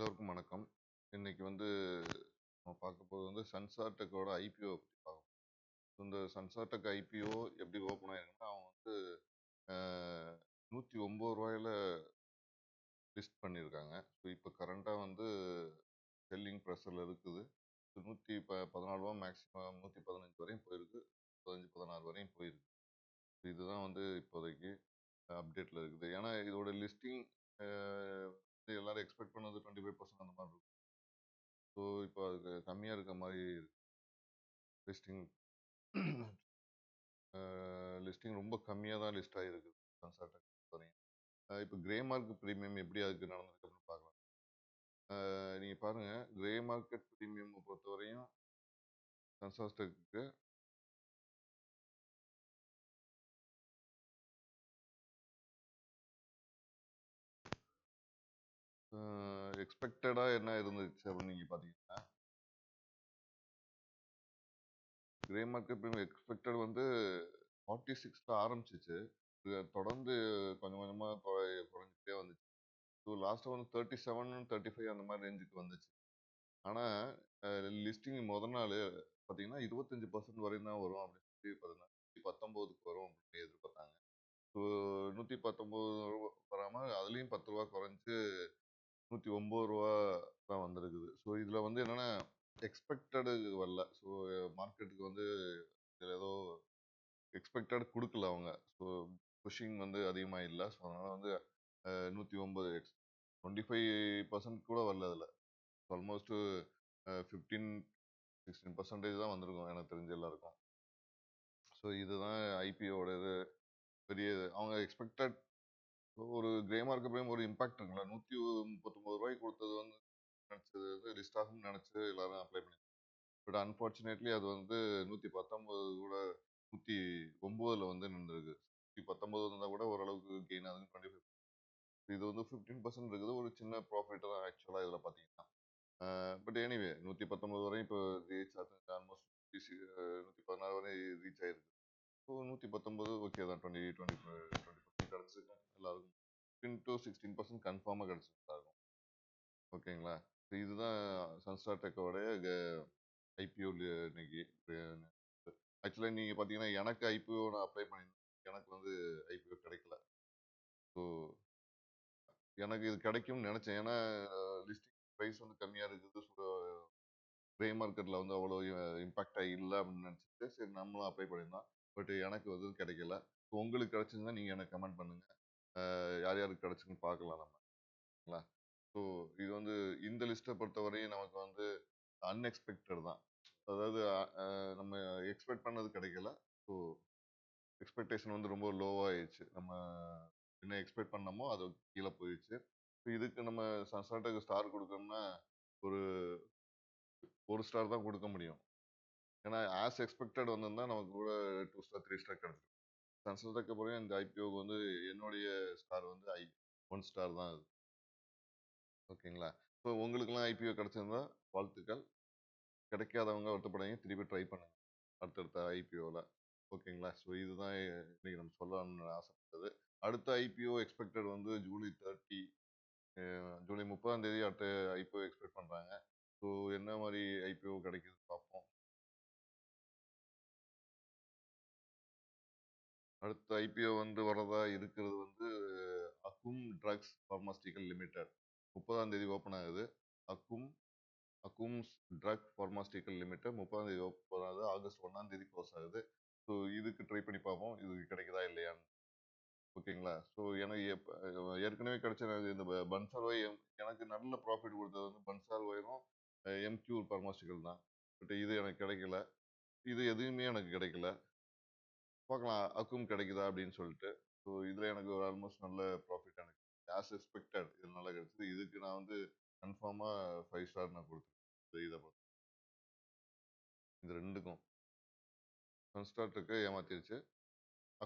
எல்லோருக்கும் வணக்கம். இன்னைக்கு வந்து நம்ம பார்க்க போறது வந்து சன்சார் டெக்கோட ஐபிஓ பத்தி பார்க்க போறோம். இந்த சன்சார் டெக் ஐபிஓ எப்படி ஓப்பன் ஆயிருக்குன்னா, அவங்க வந்து ரூ. 109 லிஸ்ட் பண்ணியிருக்காங்க. ஸோ இப்போ கரண்ட்டாக வந்து செல்லிங் ப்ரெஷரில் இருக்குது. நூற்றி 14 மேக்ஸிமம் 115 வரையும் போயிருக்கு. 15 16 வரையும் போயிருக்கு. இதுதான் வந்து இப்போதைக்கு அப்டேட்டில் இருக்குது. ஏன்னா இதோட லிஸ்டிங் எல்லாரும் எக்ஸ்பெக்ட் பண்ணது 25% அந்த மாதிரி இருக்கும். ஸோ இப்போ அதுக்கு கம்மியாக இருக்க மாதிரி லிஸ்டிங் லிஸ்டிங் ரொம்ப கம்மியாக தான் லிஸ்ட் ஆகிருக்கு சன்சார் டெக் வரையும். இப்போ கிரே மார்க் ப்ரீமியம் எப்படி அதுக்கு நடந்திருக்கு அப்படின்னு பார்க்கலாம். நீங்கள் பாருங்கள், கிரே மார்க்கெட் ப்ரீமியம் பொறுத்தவரையும் சன்சார் டெக்கு எக்ஸ்பெக்டடாக என்ன இருந்துச்சு அப்படின்னு நீங்கள் பார்த்தீங்கன்னா, கிரே மார்க்கெட் ப்ரீமியம் எக்ஸ்பெக்டட் வந்து 46 ஆரம்பிச்சிச்சு. இது தொடர்ந்து கொஞ்சம் கொஞ்சமாக குறைஞ்சிட்டே வந்துச்சு. ஸோ லாஸ்ட்டாக வந்து 37 35 அந்த மாதிரி ரேஞ்சுக்கு வந்துச்சு. ஆனால் லிஸ்டிங் முதல் நாள் பார்த்தீங்கன்னா 25% வரையும் தான் வரும் அப்படின்னு சொல்லி பார்த்தீங்கன்னா 119க்கு வரும் அப்படின்னு எதிர்பார்த்தாங்க. ஸோ 119 வராமல் அதுலேயும் 10 ரூபா குறைஞ்சு 109 தான் வந்திருக்குது. ஸோ இதில் வந்து என்னென்னா எக்ஸ்பெக்டடு வரல. ஸோ மார்க்கெட்டுக்கு வந்து இதில் ஏதோ எக்ஸ்பெக்டட் கொடுக்கல அவங்க. ஸோ புஷிங் வந்து அதிகமாக இல்லை. ஸோ அதனால் வந்து 109 25% கூட வரல அதில். ஆல்மோஸ்ட் 15-16% தான் வந்திருக்கும் எனக்கு தெரிஞ்ச எல்லாருக்கும். ஸோ இதுதான் ஐபிஓட இது பெரிய அவங்க எக்ஸ்பெக்டட் ஒரு கிரே மார்க்கெட் ஒரு இம்பாக்ட் இருக்குல்ல. 139 கொடுத்தது வந்து நினச்சது வந்து லிஸ்ட் ஆகும்னு நினச்சி எல்லாரும் அப்ளை பண்ணி. பட் அன்ஃபார்ச்சுனேட்லி அது வந்து 119 கூட 109 வந்து நின்றுருக்கு. 119 இருந்தால் கூட ஓரளவுக்கு கெயின் ஆகுதுன்னு 25. இது வந்து 15% இருக்குது. ஒரு சின்ன ப்ராஃபிட் தான் ஆக்சுவலாக இதில் பார்த்தீங்கன்னா. பட் எனிவே 119 வரையும் இப்போ ரீச் ஆகுது. ஆல்மோஸ்ட் 116 வரை ரீச் ஆயிருக்கு. ஸோ 119 ஓகே தான். 20% கிடச்சிருக்கும் எல்லாருக்கும். 15-16% கன்ஃபார்மாக கிடச்சிருக்கு எல்லாருக்கும். ஓகேங்களா? ஸோ இதுதான் சன்ஸ்டார் டெக்கோடைய ஐபிஓ இன்னைக்கு. ஆக்சுவலாக நீங்கள் பார்த்தீங்கன்னா எனக்கு ஐபிஓ நான் அப்ளை பண்ணியிருந்தேன். எனக்கு வந்து ஐபிஓ கிடைக்கல. ஸோ எனக்கு இது கிடைக்கும்னு நினச்சேன். ஏன்னா லிஸ்டிங் ப்ரைஸ் வந்து கம்மியாக இருக்குது. ஸோ கிரே மார்க்கெட்டில் வந்து அவ்வளோ இம்பாக்டாக இல்லை அப்படின்னு நினச்சிட்டு சரி நம்மளும் அப்ளை பண்ணியிருந்தோம். பட் எனக்கு வந்து கிடைக்கல. ஸோ உங்களுக்கு கிடைச்சிருந்தா நீங்கள் எனக்கு கமெண்ட் பண்ணுங்கள். யார் யாருக்கு கிடைச்சுன்னு பார்க்கலாம் நம்மங்களா. ஸோ இது வந்து இந்த லிஸ்ட்டை பொறுத்தவரையும் நமக்கு வந்து அன்எக்ஸ்பெக்டட் தான். அதாவது நம்ம எக்ஸ்பெக்ட் பண்ணது கிடைக்கல. ஸோ எக்ஸ்பெக்டேஷன் வந்து ரொம்ப லோவாகிடுச்சு. நம்ம என்ன எக்ஸ்பெக்ட் பண்ணமோ அது கீழே போயிடுச்சு. ஸோ இதுக்கு நம்ம சன்சார்ட்டுக்கு ஸ்டார் கொடுக்கணும்னா ஒரு ஒரு ஸ்டார் தான் கொடுக்க முடியும். ஏன்னா ஆஸ் எக்ஸ்பெக்டட் வந்திருந்தா நமக்கு கூட 2 ஸ்டார் 3 ஸ்டார் கிடைச்சிடும். சன்செட்டுக்கு அப்புறம் இந்த ஐபிஓக்கு வந்து என்னுடைய ஸ்டார் வந்து 1 ஸ்டார் தான் அது. ஓகேங்களா. ஸோ உங்களுக்குலாம் ஐபிஓ கிடைச்சிருந்தா வாழ்த்துக்கள். கிடைக்காதவங்க வருத்தப்படாதீங்க. திருப்பி ட்ரை பண்ணுங்க அடுத்தடுத்த ஐபிஓவில். ஓகேங்களா. ஸோ இதுதான் இன்னைக்கு நம்ம சொல்லணும்னு ஆசைப்பட்டது. அடுத்த ஐபிஓ எக்ஸ்பெக்டட் வந்து ஜூலை 30 ஜூலை 30ஆம் தேதி அடுத்த ஐபிஓ எக்ஸ்பெக்ட் பண்ணுறாங்க. ஸோ என்ன மாதிரி ஐபிஓ கிடைக்குது பார்ப்போம். அடுத்த ஐபிஓ வந்து வரதா இருக்கிறது வந்து அக்கும் ட்ரக்ஸ் ஃபார்மாஸ்டிக்கல் லிமிடெட். 30ஆம் தேதி ஓப்பன் ஆகுது. அக்கும்ஸ் ட்ரக் ஃபார்மாஸ்டிக்கல் லிமிடெட் 30ஆம் தேதி ஓப்பன் ஆகுது. ஆகஸ்ட் 1ஆம் தேதி க்ளோஸ் ஆகுது. ஸோ இதுக்கு ட்ரை பண்ணி பார்ப்போம் இது கிடைக்குதா இல்லையான்னு. ஓகேங்களா. ஸோ எனக்கு ஏற்கனவே கிடைச்ச இந்த பன்சார்வாய் எனக்கு நல்ல ப்ராஃபிட் கொடுத்தது வந்து பன்சார்வாயும் எம்கியூர் ஃபார்மாஸ்டிக்கல் தான். பட் இது எனக்கு கிடைக்கல. இது எதுவுமே எனக்கு கிடைக்கல. பார்க்கலாம் அக்கும் கிடைக்குதா அப்படின்னு சொல்லிட்டு. ஸோ இதில் எனக்கு ஒரு ஆல்மோஸ்ட் நல்ல ப்ராஃபிட் எனக்கு ஆஸ் எக்ஸ்பெக்டட் இது நல்லா கிடைச்சது. இதுக்கு நான் வந்து கன்ஃபார்மாக 5 ஸ்டார் நான் கொடுத்துருக்கேன். இதை பார்த்து இந்த ரெண்டுக்கும் சன்ஸ்டார்ட்டுக்கு ஏமாத்திருச்சு.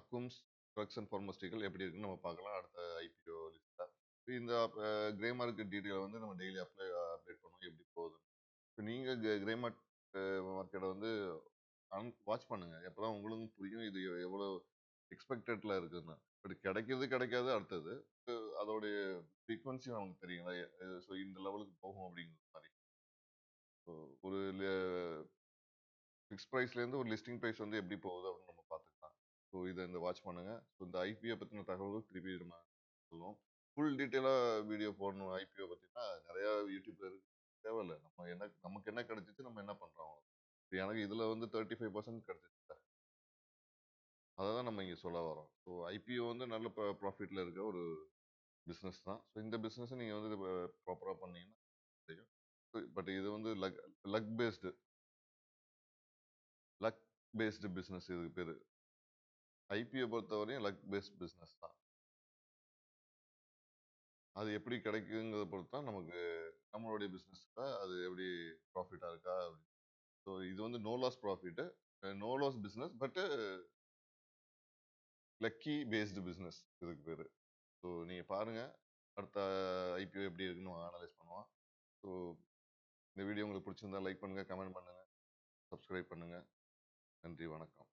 அக்கும்ஸ் ட்ரக்ஸ் அண்ட் ஃபார்மஸ்டிக்கல் எப்படி இருக்குன்னு நம்ம பார்க்கலாம் அடுத்த ஐபிஓ லிஸ்ட்டில். இந்த கிரே மார்க்கெட் டீட்டெயில் வந்து நம்ம டெய்லி அப்டேட் பண்ணுவோம் எப்படி போகுது. இப்போ நீங்கள் கிரே மார்க்கெட்டை வந்து வாட்ச் பண்ணுங்க. எப்போதான் உங்களுக்கும் புரியும் இது எவ்வளோ எக்ஸ்பெக்டட்ல இருக்குன்னு. பட் கிடைக்கிறது கிடைக்காது அடுத்தது. அதோடைய ஃப்ரீக்வன்சியும் நமக்கு தெரியுங்களா? ஸோ இந்த லெவலுக்கு போகும் அப்படிங்கிற மாரி. ஸோ ஒரு ஃபிக்ஸ் பிரைஸ்லேருந்து ஒரு லிஸ்டிங் பிரைஸ் வந்து எப்படி போகுது அப்படின்னு நம்ம பார்த்துக்கலாம். ஸோ இதை இந்த வாட்ச் பண்ணுங்க. ஸோ இந்த ஐபிஓ பற்றின தகவல்கள் திருப்பி நம்ம சொல்லுவோம். ஃபுல் டீட்டெயிலாக வீடியோ போடணும் ஐபிஓ பற்றினா நிறையா யூடியூப்ல இருக்கு. தேவையில்லை. நமக்கு என்ன கிடைச்சிச்சு, நம்ம என்ன பண்ணுறோம். எனக்கு இதில் வந்து 35% கிடைச்சிச்சு. அதை தான் நம்ம இங்கே சொல்ல வரோம். ஸோ ஐபிஓ வந்து நல்ல ப்ராஃபிட்டில் இருக்க ஒரு பிஸ்னஸ் தான். ஸோ இந்த பிஸ்னஸை நீங்கள் வந்து ப்ராப்பராக பண்ணீங்கன்னா தெரியும். பட் இது வந்து luck based luck based business இதுக்கு பேர். ஐபிஓ பொறுத்தவரையும் லக் பேஸ்ட் பிஸ்னஸ் தான். அது எப்படி கிடைக்குங்கிறத பொறுத்து தான் நமக்கு நம்மளுடைய பிஸ்னஸில் அது எப்படி ப்ராஃபிட்டாக இருக்கா அப்படின்னு. ஸோ இது வந்து no loss profit, no loss business, but lucky based business இதுக்கு பேர். ஸோ நீங்கள் பாருங்கள், அடுத்த ஐபிஓ எப்படி இருக்குன்னு அனலைஸ் பண்ணுவோம். ஸோ இந்த வீடியோ உங்களுக்கு பிடிச்சிருந்தா லைக் பண்ணுங்கள், கமெண்ட் பண்ணுங்கள், சப்ஸ்கிரைப் பண்ணுங்கள். நன்றி, வணக்கம்.